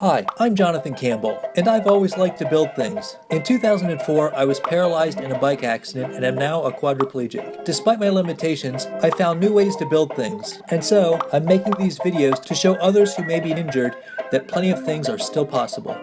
Hi, I'm Jonathan Campbell, and I've always liked to build things. In 2004, I was paralyzed in a bike accident and am now a quadriplegic. Despite my limitations, I found new ways to build things, and so I'm making these videos to show others who may be injured that plenty of things are still possible.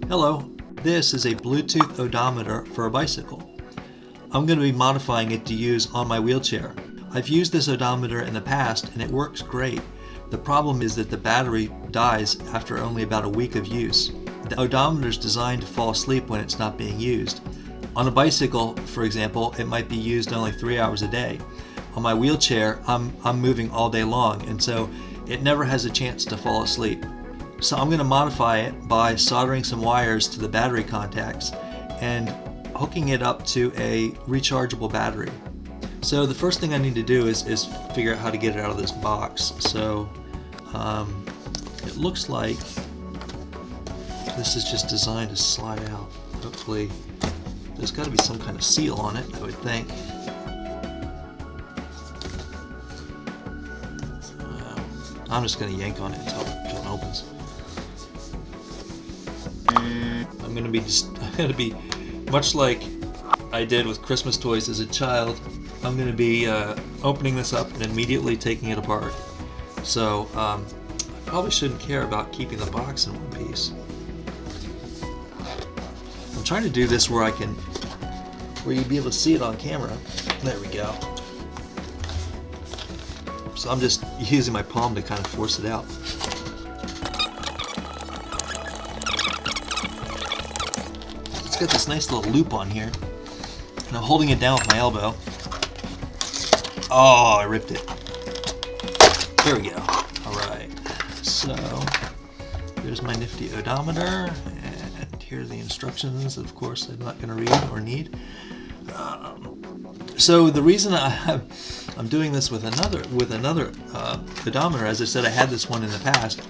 Hello, this is a Bluetooth odometer for a bicycle. I'm going to be modifying it to use on my wheelchair. I've used this odometer in the past and it works great. The problem is that the battery dies after only about a week of use. The odometer is designed to fall asleep when it's not being used. On a bicycle, for example, it might be used only 3 hours a day. On my wheelchair, I'm moving all day long, and so it never has a chance to fall asleep. So I'm going to modify it by soldering some wires to the battery contacts and hooking it up to a rechargeable battery. So the first thing I need to do is figure out how to get it out of this box. So it looks like this is just designed to slide out. Hopefully there's got to be some kind of seal on it, I would think. So, I'm just going to yank on it until it opens. I'm going to be much like I did with Christmas toys as a child. I'm going to be opening this up and immediately taking it apart. So I probably shouldn't care about keeping the box in one piece. I'm trying to do this where you'd be able to see it on camera. There we go. So I'm just using my palm to kind of force it out. It's got this nice little loop on here, and I'm holding it down with my elbow. Oh, I ripped it. There we go. Alright, so there's my nifty odometer, and here are the instructions. Of course, I'm not going to read or need. So the reason I'm doing this with another odometer, as I said, I had this one in the past,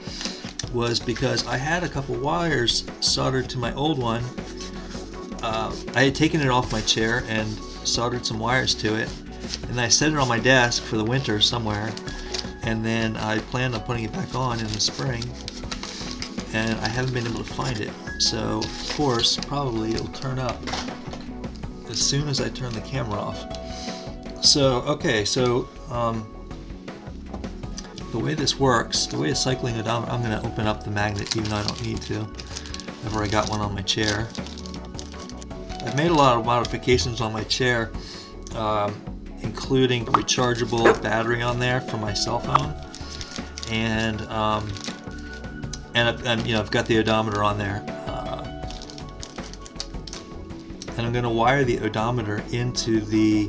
was because I had a couple wires soldered to my old one. I had taken it off my chair and soldered some wires to it, and I set it on my desk for the winter somewhere, and then I planned on putting it back on in the spring, and I haven't been able to find it. So of course probably it'll turn up as soon as I turn the camera off. So okay, so the way this works, the way a cycling odometer, I'm going to open up the magnet even though I don't need to. I've already got one on my chair. I've made a lot of modifications on my chair, including a rechargeable battery on there for my cell phone, and I've got the odometer on there, and I'm going to wire the odometer into the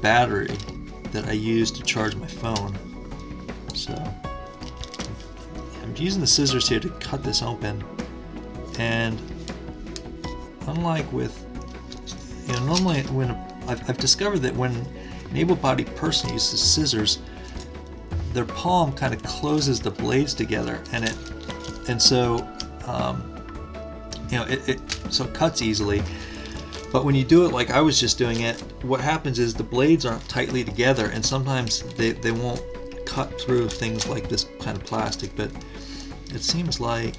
battery that I use to charge my phone. So I'm using the scissors here to cut this open, and unlike with, normally when I've discovered that when an able-bodied person uses scissors, their palm kind of closes the blades together, so it cuts easily. But when you do it like I was just doing it, what happens is the blades aren't tightly together, and sometimes they won't cut through things like this kind of plastic. But it seems like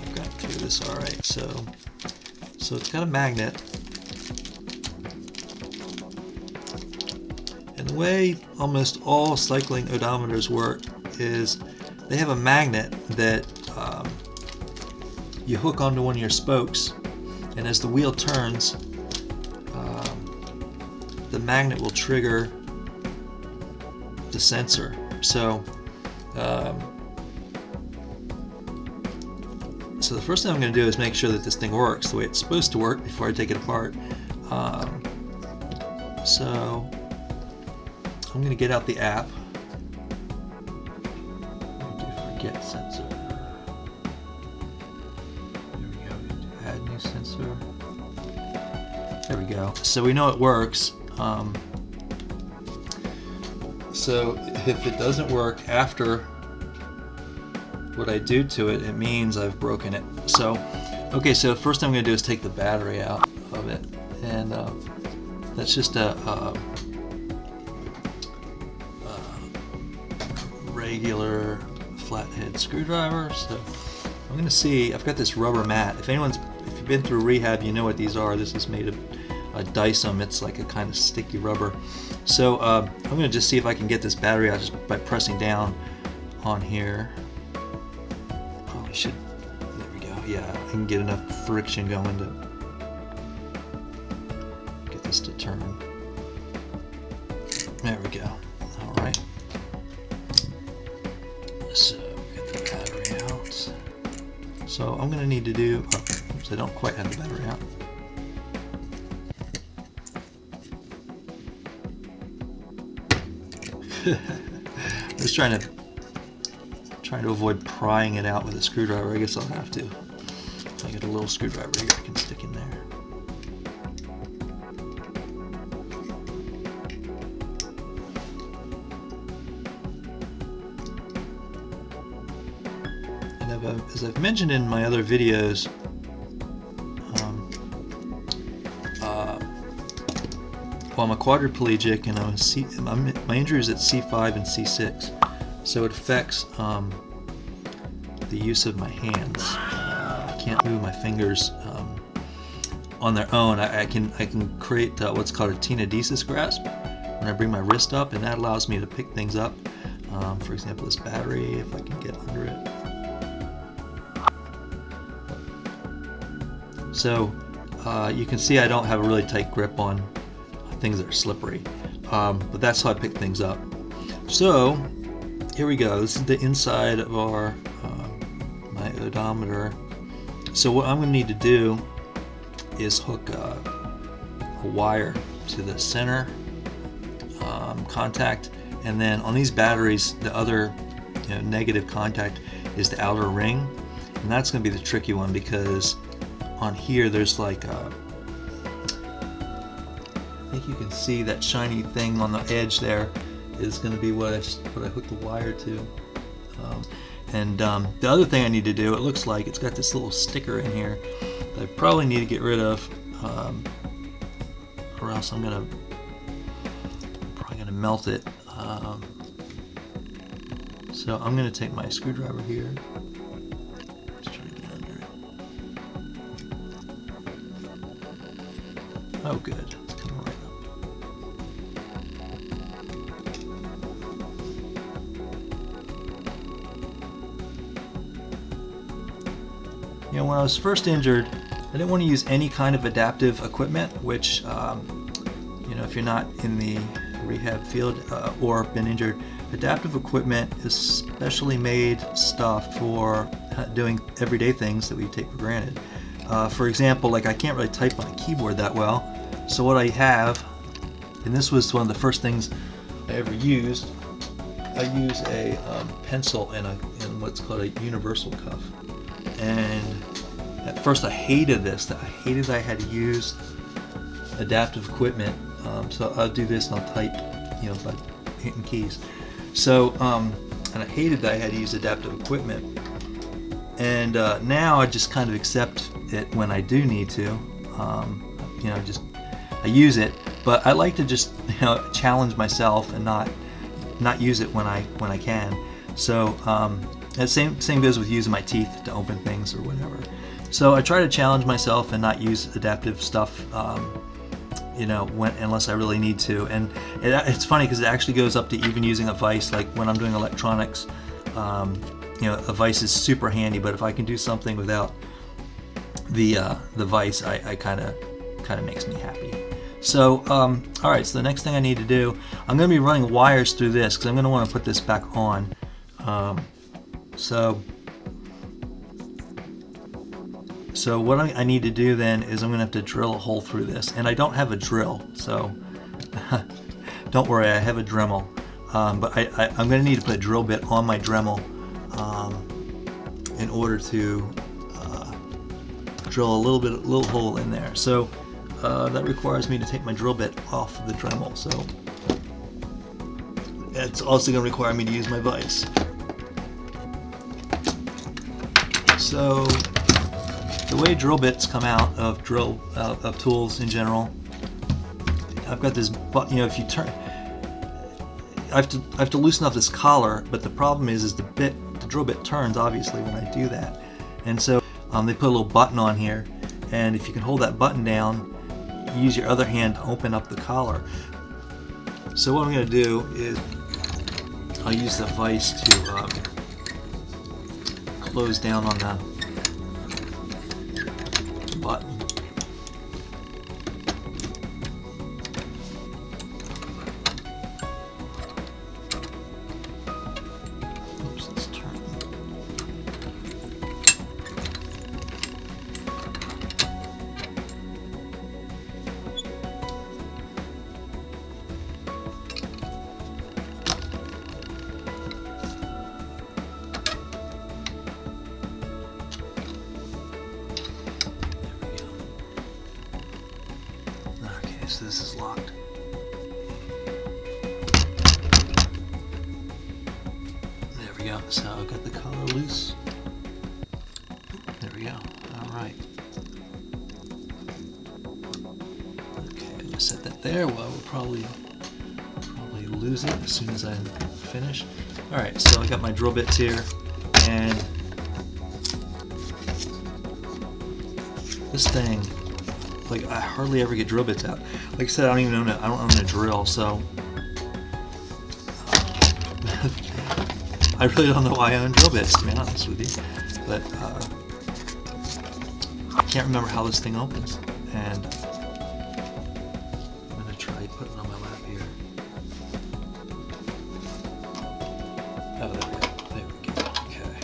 I've got through this all right. So it's got a magnet, and the way almost all cycling odometers work is they have a magnet that you hook onto one of your spokes, and as the wheel turns, the magnet will trigger the sensor. So the first thing I'm going to do is make sure that this thing works the way it's supposed to work before I take it apart. So I'm going to get out the app. Forget sensor. There we go. Add new sensor. There we go. So we know it works. So if it doesn't work after what I do to it, it means I've broken it. So, okay, so first thing I'm going to do is take the battery out of it, and that's just a regular flathead screwdriver. So I'm gonna see, I've got this rubber mat. If you've been through rehab, you know what these are. This is made of Dicem. It's like a kind of sticky rubber. So I'm gonna just see if I can get this battery out just by pressing down on here. Oh, we should, there we go. Yeah, I can get enough friction going to get this to turn. There we go. All right. So get the battery out. So I'm gonna need to do, oops, I don't quite have the battery out. I'm just trying to avoid prying it out with a screwdriver. I guess I'll have to. I get a little screwdriver here I can stick in there. And as I've mentioned in my other videos, well, I'm a quadriplegic, and my injury is at C5 and C6, so it affects the use of my hands. I can't move my fingers on their own. I can create what's called a Tenodesis grasp when I bring my wrist up, and that allows me to pick things up. For example, this battery, if I can get under it. So you can see I don't have a really tight grip on things that are slippery, but that's how I pick things up. So here we go. This is the inside of our my odometer. So what I'm going to need to do is hook a wire to the center contact, and then on these batteries, the other negative contact is the outer ring, and that's going to be the tricky one, because on here there's like I think you can see that shiny thing on the edge there is going to be what I hook the wire to. The other thing I need to do, it looks like it's got this little sticker in here that I probably need to get rid of, or else I'm probably gonna melt it. So I'm gonna take my screwdriver here. Let's try to get under it. Oh, good. It's coming right up. When I was first injured, I didn't want to use any kind of adaptive equipment, which, if you're not in the rehab field or been injured, adaptive equipment is specially made stuff for doing everyday things that we take for granted. For example, like I can't really type on a keyboard that well, so what I have, and this was one of the first things I ever used, I use a pencil and what's called a universal cuff. And at first I hated this. I hated that I had to use adaptive equipment. So I'll do this and I'll type, by hitting keys. So, and I hated that I had to use adaptive equipment. And now I just kind of accept it when I do need to. I use it, but I like to just challenge myself and not use it when I can. So the same goes with using my teeth to open things or whatever. So I try to challenge myself and not use adaptive stuff, unless I really need to. And it's funny because it actually goes up to even using a vise. Like when I'm doing electronics, a vise is super handy. But if I can do something without the vise, I kind of makes me happy. So all right. So the next thing I need to do, I'm going to be running wires through this because I'm going to want to put this back on. So what I need to do then is I'm going to have to drill a hole through this, and I don't have a drill, so don't worry, I have a Dremel, but I'm going to need to put a drill bit on my Dremel in order to drill a little hole in there. So that requires me to take my drill bit off of the Dremel. So it's also going to require me to use my vise. So the way drill bits come out of tools in general, I've got this, if you turn, I have to loosen up this collar, but the problem is the drill bit turns obviously when I do that, and so they put a little button on here, and if you can hold that button down, use your other hand to open up the collar. So what I'm going to do is I'll use the vise to close down on the button. Oops, let's turn. So this is locked. There we go. So I've got the collar loose. There we go. Alright. Okay, I'm gonna set that there. Well, we'll probably lose it as soon as I finish. Alright, so I got my drill bits here, and this thing, like, I hardly ever get drill bits out. Like I said, I don't own a drill, so I really don't know why I own drill bits, to be honest with you. But I can't remember how this thing opens, and I'm gonna try putting it on my lap here. Oh, there we go. There we go. Okay.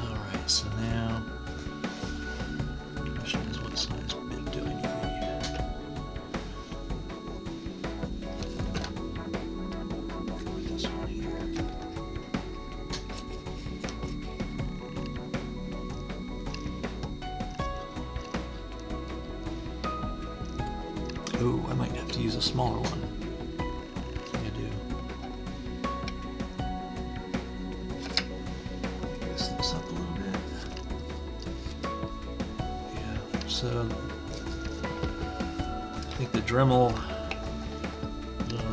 Alright, so now, the question is, what size bit do I need? This one here. Oh, I might have to use a smaller one. Up a little bit. Yeah, so I think the Dremel,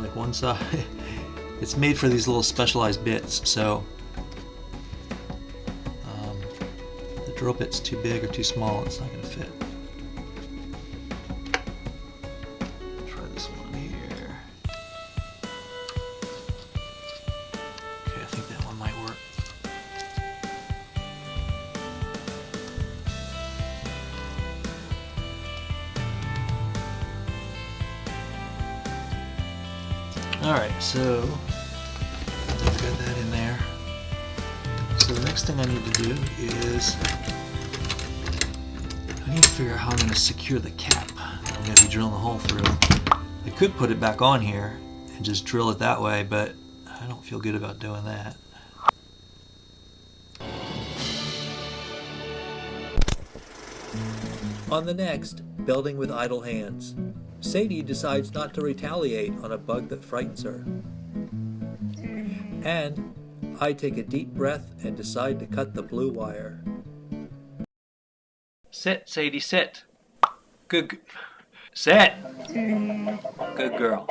like one side, it's made for these little specialized bits, so the drill bit's too big or too small, it's not going to fit. Try this one here. Okay, I think that one might work. Alright, so I've got that in there. So the next thing I need to do is I need to figure out how I'm going to secure the cap I'm going to be drilling the hole through. I could put it back on here and just drill it that way, but I don't feel good about doing that. On the next, building with idle hands, Sadie decides not to retaliate on a bug that frightens her. And I take a deep breath and decide to cut the blue wire. Sit, Sadie, sit. Good. Sit. Good girl.